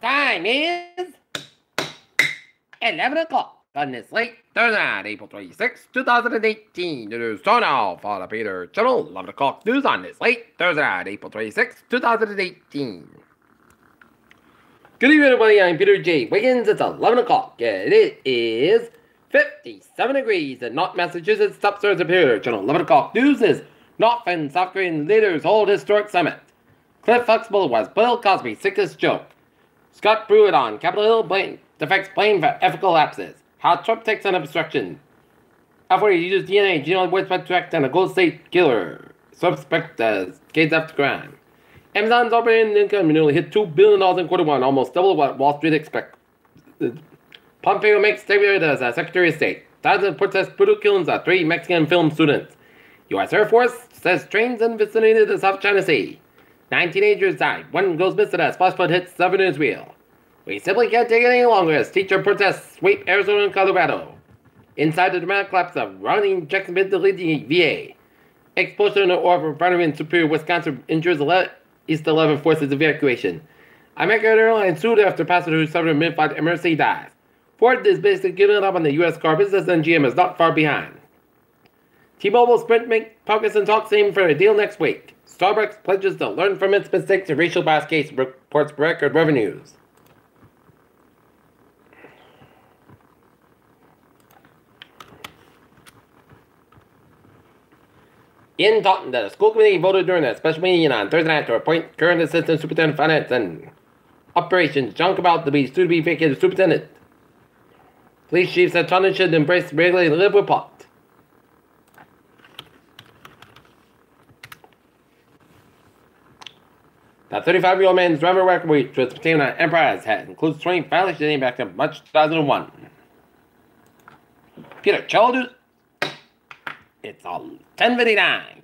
Time is 11 o'clock on this late Thursday night, April 26, 2018. It is time now for the Peter Channel 11 o'clock news on this late Thursday night, April 26, 2018. Good evening, everybody. I'm Peter J. Wiggins. It's 11 o'clock, and it is 57 degrees in North Massachusetts. Top stars of Peter Channel 11 o'clock news is North and South Korean leaders hold historic summit. Cliff Huxtable was Bill Cosby's sickest joke. Scott Pruitt on Capitol Hill defects blame for ethical lapses. How Trump takes on obstruction. After he used DNA, genome waste tracked and a Gold State killer. Suspect skates after crime. Amazon's operating income nearly hit $2 billion in Q1, almost double what Wall Street expected. Pompeo makes statement as Secretary of State. Thousands of protest brutal killings of 3 Mexican film students. U.S. Air Force says trains in vicinity of the South China Sea. 9 teenagers died. 1 goes missing as splash flood hits southern Israel. We simply can't take it any longer as teacher protests sweep Arizona and Colorado. Inside the dramatic collapse of running Jacksonville VA. Explosion in the ore refinery in Superior, Wisconsin injures East 11 forces evacuation. American Airlines sued after passenger who suffered a mid-flight emergency dies. Ford is basically giving up on the U.S. car business, and GM is not far behind. T-Mobile Sprint make progress in talks aiming for a deal next week. Starbucks pledges to learn from its mistakes in racial bias case reports record revenues. In Taunton, the school committee voted during a special meeting on Thursday night to appoint current Assistant Superintendent of Finance and Operations John Cabal to be soon to be vacated superintendent. Police chief said Taunton should embrace regularly and live with pot. The 35-year-old man's driver record, which was obtained on Enterprise, includes 20 violations dating back to March 2001. Peter Childers. It's 10:59.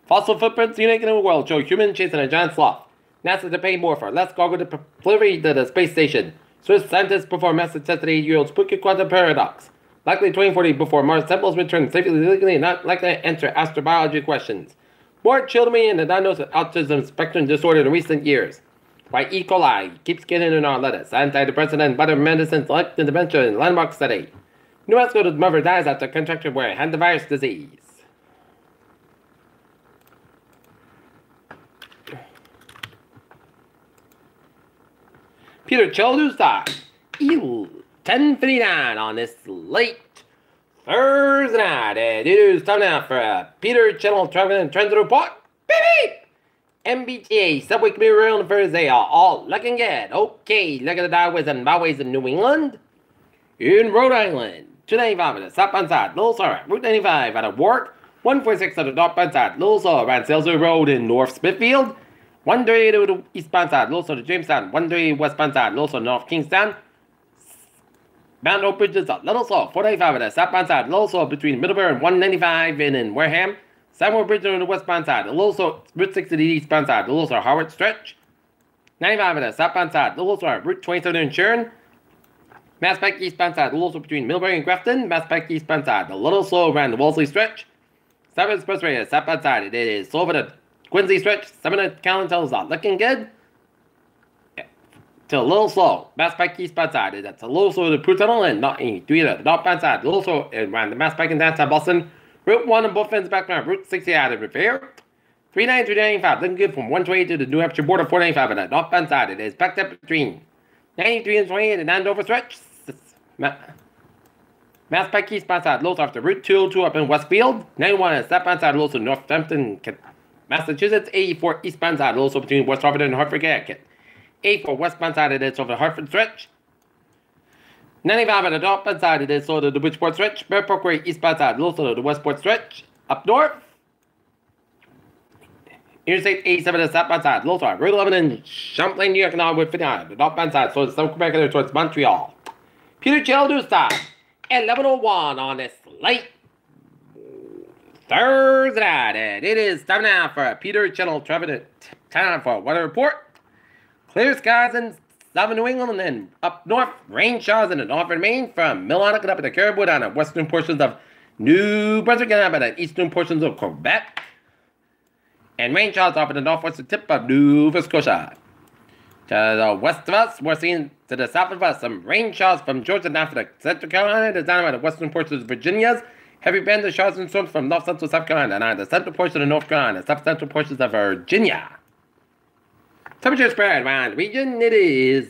Fossil footprints unique in the world show humans chasing a giant sloth. NASA to pay more for less cargo delivery to the space station. Swiss scientists perform mass necessity yield spooky quantum paradox. Likely 2040 before Mars samples return safely legally, not likely to answer astrobiology questions. More children in the diagnosis of autism spectrum disorder in recent years. Why E. coli keeps getting in our lettuce. Antidepressant and better medicines like the dementia in landmark study. New Mexico's mother dies after contracting where had the virus disease. Peter Childers died. 10:59 on this late Thursday night. It is time now for a Peter Channel Travel and Transit Report. Beep beep! MBTA Subway Commuter Rail and Thursday are all looking good. Okay, look at the highways and byways in New England. In Rhode Island. 295 at the southbound side, Little Sorrow, Route 95 out of Warwick, 146 at the northbound side, Little Sorrow around Salesbury Road in North Smithfield, 138 to the eastbound side, Little Sorrow to Jamestown, 138 westbound side, Little Sorrow North Kingstown, Mount Oak Bridges at Little Sorrow, 495 at the southbound side, Little Sorrow between Middlebury and 195 and in Wareham, Samuel Bridge on the westbound side, Little Sorrow Route 6 to the eastbound side, Little Sorrow Howard Stretch, 95 at the southbound side, Little Sorrow Route 27 in Sharon, Mass Pike eastbound side, Little Slow between Millbury and Grafton. Mass Pike eastbound side, a little slow around the Wolseley stretch. 7 Expressway at southbound side, it is slow over the Quincy stretch. 7 at Callan tells us looking good. To a little slow. Mass Pike eastbound side, that's a little slow to Prue Tunnel and not 3 at the northbound side, a little slow around the Mass Pike and downtown Boston. Route 1 on both ends background, Route 60 out of Repair. 393-95, looking good from 128 to the New Hampshire border, 495 at the northbound side, it is backed up between 93 and 28 at Andover stretch. Mass Pike eastbound side, Lowell after Route 202 up in Westfield. 91 at southbound side, Lowell to Northampton, Massachusetts. 84 eastbound side, Lowell between West Hartford and Hartford, Connecticut. 84 westbound side, it is over the Hartford stretch. 95 at the northbound side, it is over the Bridgeport stretch. Bear Parkway eastbound side, Lowell to the Westport stretch. Up north. Interstate 87 at the southbound side, Lowell Route 11 in Champlain, New York, and on with 59. The northbound side, so it's South Quebec towards Montreal. Peter Childers time, 11:01 on this late Thursday night, and it is time now for a Peter Channel Travel time for a weather report. Clear skies in southern New England and up north, rain showers in the northern Maine from Milwaukee up to the Caribou down the western portions of New Brunswick and up at the eastern portions of Quebec. And rain showers off in the northwestern tip of Nova Scotia. To the west of us, we're seeing to the south of us some rain showers from Georgia down to the Central Carolina, to down by the western portions of Virginia. Heavy bands of showers and storms from north central South Carolina, and the central portion of North Carolina, south central portions of Virginia. Temperature spread around the region, it is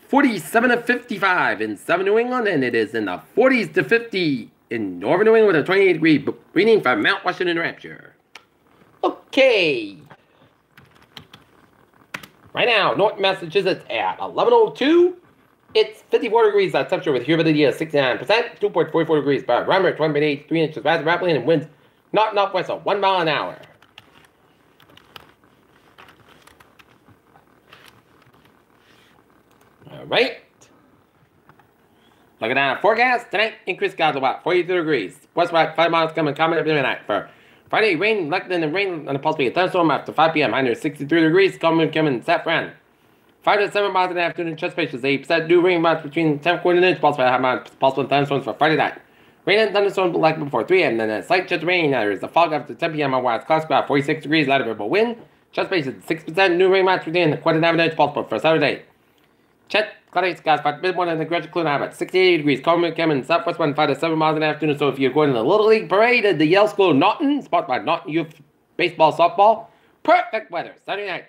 47 to 55 in southern New England, and it is in the 40s to 50 in northern New England with a 28-degree reading from Mount Washington, New Hampshire. Okay. Right now, North Massachusetts at 11:02. It's 54 degrees temperature with humidity of 69%, 2.44 degrees barometer, 20.83 inches rapidly, and winds northwest of 1 mile an hour. All right. Looking at our forecast tonight, increased skies about 42 degrees. West about 5 miles coming up midnight for Friday. Rain, likely in rain and a possibly a thunderstorm after 5 p.m. Under 63 degrees. Coming saffron. 5 to 7 miles in the afternoon. Chest spacious. 8% do rain amounts between 10 quarter and inch. Possible thunderstorms for Friday night. Rain and thunderstorms likely before 3 a.m. Then a slight chance of rain. There is a fog after 10 p.m. on west coast about 46 degrees. Light variable wind. Chest spacious 6% new rain amounts within quarter and inch. Possible for Saturday. Chet, cloudy skies, about mid-morning in the Greenwich Clue now about 68 degrees. Coming southwest 5 to 7 miles in the afternoon. So if you're going to the Little League Parade at the Yale School of Naughton, sponsored by Naughton Youth Baseball, Softball, perfect weather. Sunday night,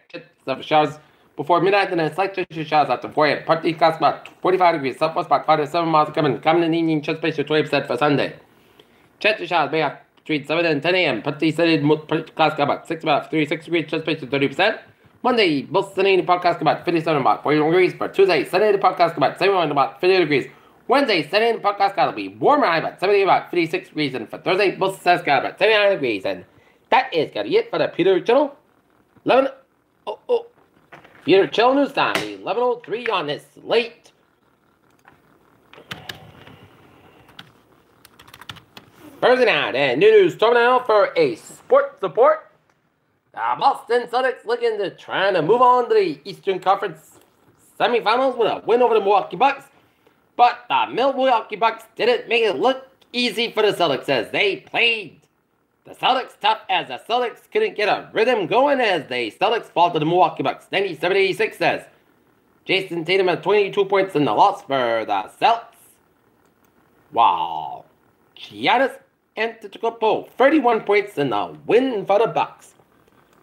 showers before midnight, and then slight showers after 4 a.m. Partly skies about 45 degrees. Southwest about 5 to 7 miles coming in the evening. Chet space 20% for Sunday. Chet showers may have between 7 and 10 a.m. Partly sunny, skies about 36 degrees. Chet space 30%. Monday, both sunny and podcast about 57 about 41 degrees. For Tuesday, sunny and podcast about 71 about 50 degrees. Wednesday, sunny and podcast will be warmer high about 70 about 56 degrees. And for Thursday, both skies about 79 degrees. And that is gonna be it for the Peter Channel. Peter Channel News Time, 11:03 on this late Thursday night. And new news coming out for a sports report. The Boston Celtics looking to trying to move on to the Eastern Conference semifinals with a win over the Milwaukee Bucks. But the Milwaukee Bucks didn't make it look easy for the Celtics as they played the Celtics tough as the Celtics couldn't get a rhythm going as the Celtics fall to the Milwaukee Bucks 97-86 as Jason Tatum had 22 points in the loss for the Celtics. While Giannis Antetokounmpo 31 points in the win for the Bucks.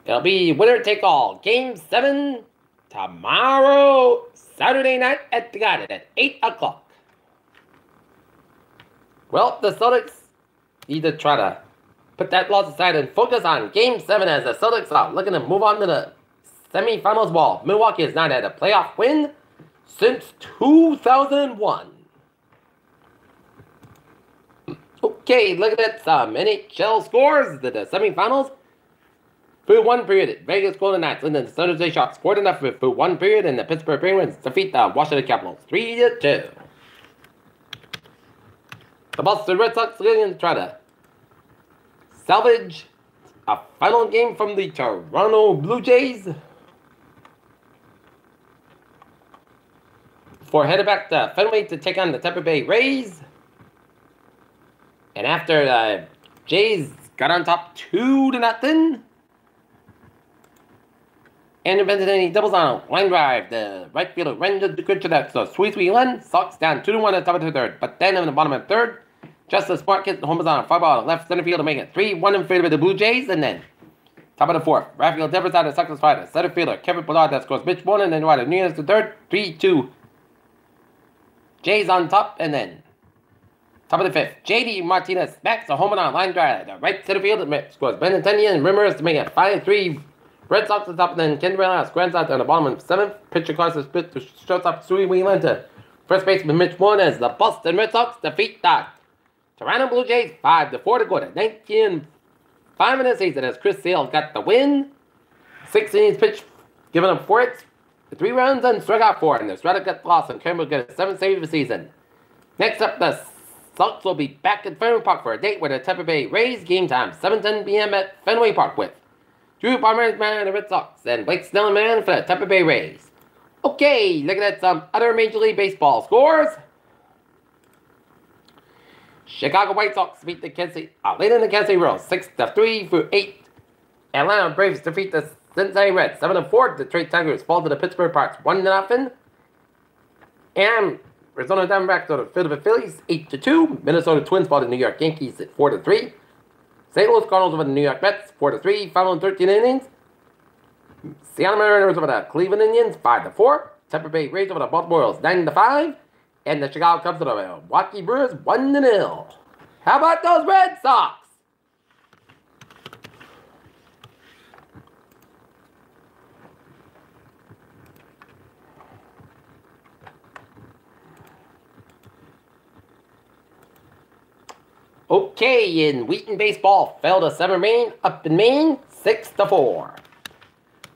It'll be winner take all. Game 7 tomorrow, Saturday night at the Garden at 8 o'clock. Well, the Celtics need to try to put that loss aside and focus on Game 7 as the Celtics are looking to move on to the semifinals wall. Milwaukee has not had a playoff win since 2001. Okay, look at some NHL scores. The semifinals. Through one period, Vegas Golden Knights and the San Jose Sharks scored enough through one period, and the Pittsburgh Penguins defeat the Washington Capitals 3-2. The Boston Red Sox are going to try to salvage a final game from the Toronto Blue Jays before headed back to Fenway to take on the Tampa Bay Rays. And after the Jays got on top 2-0. And invented any doubles on a line drive. The right fielder rendered the good to that. So sweet run. Sox down 2-1 at the top of the third. But then in the bottom of the third, just as Smart hit the home run on a fly ball left center field to make it 3-1 in favor of the Blue Jays. And then top of the fourth, Rafael Devers out of Sox fighter. Center fielder Kevin Pillar that scores Mitch Moore, and then right Nunez the third. 3-2. Jays on top, and then top of the fifth, J.D. Martinez smacks a home run on line drive. The right center field scores Benintendi and Ramirez to make it 5-3. Red Sox on top, and then Ken Reyes grants out on the bottom of the seventh. Pitcher crosses split to shortstop Sui Wheelan. First baseman Mitch Moore as the Boston Red Sox defeat the Toronto Blue Jays 5-4 to go to 19-5 in the season as Chris Sale got the win. 6 innings pitched, giving up 4 hits, 3 runs, and struck out 4. And the Strata got lost, and Campbell got a 7th save of the season. Next up, the Sox will be back at Fenway Park for a date with the Tampa Bay Rays. Game time 7:10 p.m. at Fenway Park with Drew Palmer man of the Red Sox and Blake Snell man for the Tampa Bay Rays. Okay, looking at some other Major League Baseball scores. Chicago White Sox beat the Kansas City Royals 6-3 through 8. Atlanta Braves defeat the Cincinnati Reds 7-4. Detroit Tigers fall to the Pittsburgh Pirates 1-0. And Arizona Diamondbacks to the Philadelphia Phillies 8-2. Minnesota Twins fall to the New York Yankees at 4-3. St. Louis Cardinals over the New York Mets 4-3. Following 13 innings. Seattle Mariners over the Cleveland Indians 5-4. Tampa Bay Rays over the Baltimore Orioles 9-5. And the Chicago Cubs over the Milwaukee Brewers 1-0. How about those Red Sox? Okay, in Wheaton baseball, fell to Summer Maine up in Maine 6-4.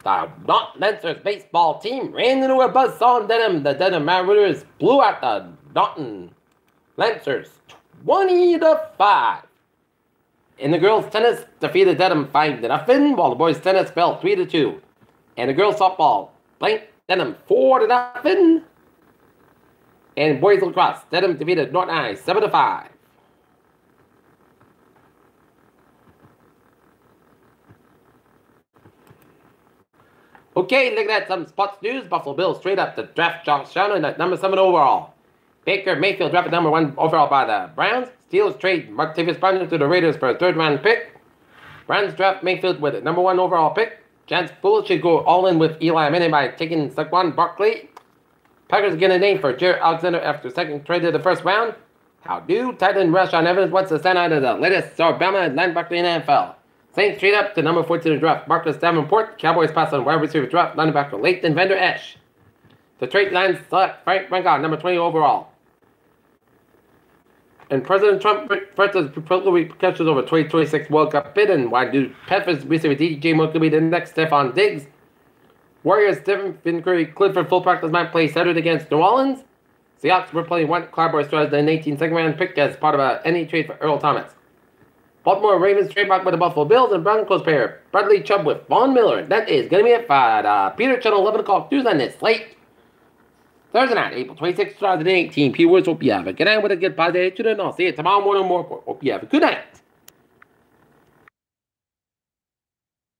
The Naughton Lancers baseball team ran into a buzzsaw in Dedham. The Dedham Mariners blew out the Naughton Lancers 20-5. And the girls' tennis defeated Dedham 5-0, while the boys' tennis fell 3-2. And the girls' softball blanked Dedham 4-0. And boys' lacrosse, Dedham defeated Norton High 7-5. Okay, looking at some sports news. Buffalo Bills straight up to draft Josh Shannon at number 7 overall. Baker Mayfield drafted number 1 overall by the Browns. Steelers trade Martavis Bryant to the Raiders for a 3rd-round pick. Browns draft Mayfield with a number 1 overall pick. Giants foolish should go all in with Eli Manning by taking Saquon Barkley. Packers get a name for Jared Alexander after second trade of the 1st round. How do tight end Rashawn Evans wants to stand out of the latest Alabama linebacker in the NFL. Saints trade up to number 14 in the draft, Marcus Davenport. Cowboys pass on wide receiver draft linebacker Leighton Vander Esch. Detroit Lions select Frank Rangel, number 20 overall. And President Trump threatens political repercussions over 2026 World Cup bid. And why do Peppers receiver DJ Moore could be the next Stephon Diggs? Warriors Stephen Curry Clifford full practice might play Saturday against New Orleans. Seahawks were playing one Cowboys as the 18 second-round pick as part of any trade for Earl Thomas. Baltimore Ravens trade back with the Buffalo Bills and Broncos pair Bradley Chubb with Von Miller. That is going to be it for Peter Channel 11 o'clock news on this late Thursday night, April 26, 2018. P Words, hope you have a good night with a good positive attitude, and I'll see you tomorrow morning more. Hope you have a good night.